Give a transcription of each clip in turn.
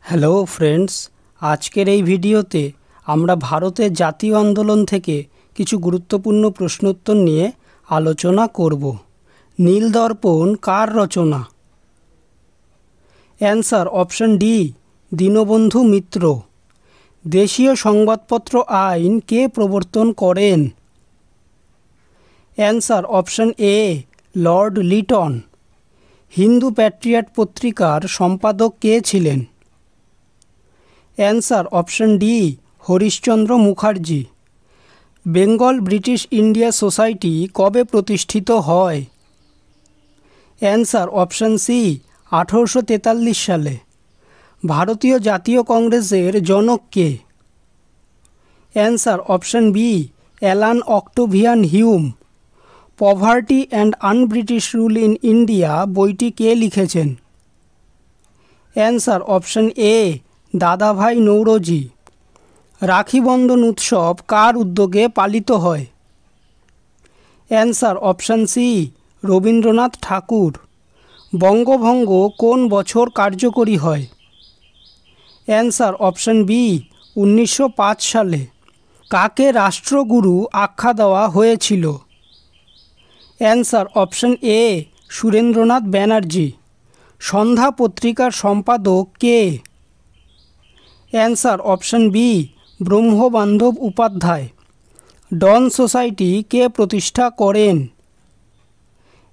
Hello friends, আজকের এই ভিডিওতে আমরা ভারতের জাতীয় আন্দোলন থেকে কিছু গুরুত্বপূর্ণ প্রশ্নোত্তর নিয়ে আলোচনা করব। নীল দর্পণ কার রচনা? Answer option D, Dinabandhu Mitra. দেশীয় সংবাদপত্র আইন কে প্রবর্তন করেন? অ্যান্সার অপশন এ, লর্ড লিটন। হিন্দু প্যাট্রিয়ট পত্রিকার সম্পাদক কে ছিলেন? Answer option D, Harishchandra Mukherjee. Bengal British India society কবে প্রতিষ্ঠিত হয়? অ্যান্সার অপশন সি, 1843 সালে। ভারতীয় জাতীয় কংগ্রেসের জনক কে? Answer option B, Allan Octavian Hume. Poverty and unBritish rule in India বইটি কে লিখেছেন? অ্যান্সার অপশন এ, দাদাভাই নৌরোজি। রাখি বন্ধন উৎসব কার উদ্যোগে পালিত হয়? অ্যান্সার অপশন সি, রবীন্দ্রনাথ ঠাকুর। বঙ্গভঙ্গ কোন বছর কার্যকরী হয়? অ্যান্সার অপশন বি, 1905 সালে। কাকে রাষ্ট্রগুরু আখ্যা দেওয়া হয়েছিল? Answer option A, Surendranath Banerjee. Sandhya পত্রিকার সম্পাদক কে? Answer option B, Brahmabandhab Upadhyay. Dawn society কে প্রতিষ্ঠা করেন?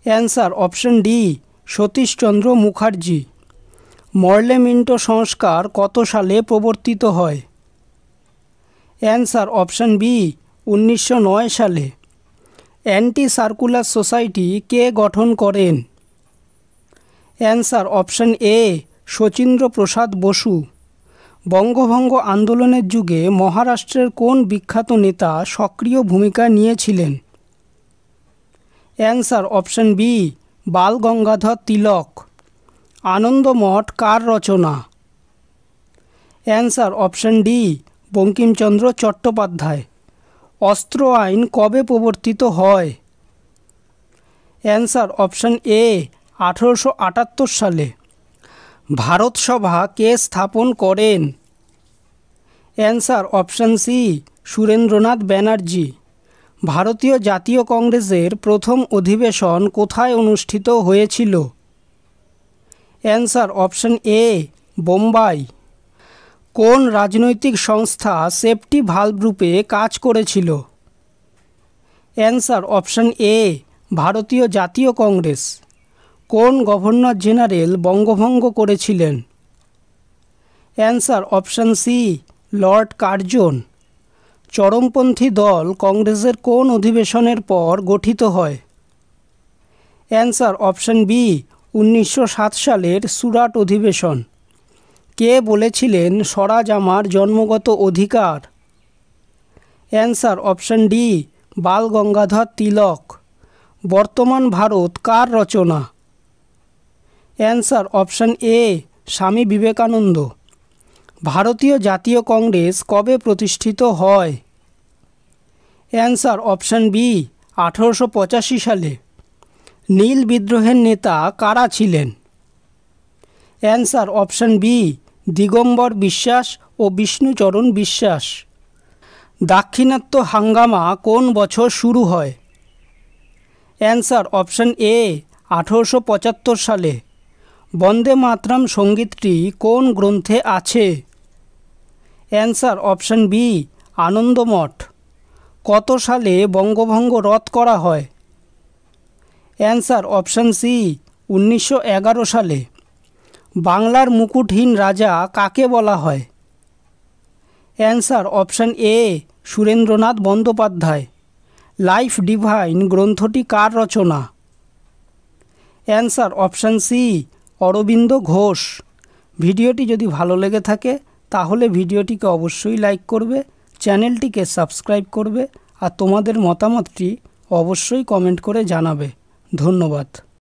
Answer option D, Satishchandra Mukherjee. Morley Minto সংস্কার কত সালে প্রবর্তিত হয়? অ্যান্সার অপশন বি, 1909 সালে। অ্যান্টি সার্কুলার সোসাইটি কে গঠন করেন? অ্যান্সার অপশন এ, শচীন্দ্র প্রসাদ বসু। বঙ্গভঙ্গ আন্দোলনের যুগে মহারাষ্ট্রের কোন বিখ্যাত নেতা সক্রিয় ভূমিকা নিয়েছিলেন? Answer option B, Bal Gangadhar Tilak. Anandamath কার রচনা? Answer option D, Bankimchandra Chattopadhyay. অস্ত্র আইন কবে প্রবর্তিত হয়? অ্যান্সার অপশন এ, 1878 সালে। ভারত সভা কে স্থাপন করেন? Answer option C, Surendranath Banerjee. ভারতীয় জাতীয় কংগ্রেসের প্রথম অধিবেশন কোথায় অনুষ্ঠিত হয়েছিল? Answer option A, Bombay. কোন রাজনৈতিক সংস্থা সেফটি ভালভ রূপে কাজ করেছিল? অ্যান্সার অপশন এ, ভারতীয় জাতীয় কংগ্রেস। কোন গভর্নর জেনারেল বঙ্গভঙ্গ করেছিলেন? Answer option C, lord Curzon. চরমপন্থী দল কংগ্রেসের কোন অধিবেশনের পর গঠিত হয়? অ্যান্সার অপশন বি, 1907 সালের সুরাট অধিবেশন। কে বলেছিলেন স্বরাজ আমার জন্মগত অধিকার? অ্যান্সার অপশন ডি, বাল গঙ্গাধর তিলক। বর্তমান ভারত কার রচনা? অ্যান্সার অপশন এ, স্বামী বিবেকানন্দ। ভারতীয় জাতীয় কংগ্রেস কবে প্রতিষ্ঠিত হয়? অ্যান্সার অপশন বি, 1885 সালে। নীল বিদ্রোহের নেতা কারা ছিলেন? অ্যান্সার অপশন বি, দিগম্বর বিশ্বাস ও বিষ্ণুচরণ বিশ্বাস। দাক্ষিণাত্য হাঙ্গামা কোন বছর শুরু হয়? অ্যান্সার অপশন এ, 1875 সালে। বন্দে মাতরম সঙ্গীতটি কোন গ্রন্থে আছে? Answer option B, Anandamath. কত সালে বঙ্গভঙ্গ রদ করা হয়? অ্যান্সার অপশন সি, 1911 সালে। বাংলার মুকুটহীন রাজা কাকে বলা হয়? Answer option A, Surendranath Bandyopadhyay. Life divine গ্রন্থটি কার রচনা? Answer option C, Aurobindo Ghosh. ভিডিওটি যদি ভালো লেগে থাকে তাহলে ভিডিওটিকে অবশ্যই লাইক করবে, চ্যানেলটিকে সাবস্ক্রাইব করবে আর তোমাদের মতামতটি অবশ্যই কমেন্ট করে জানাবে। ধন্যবাদ।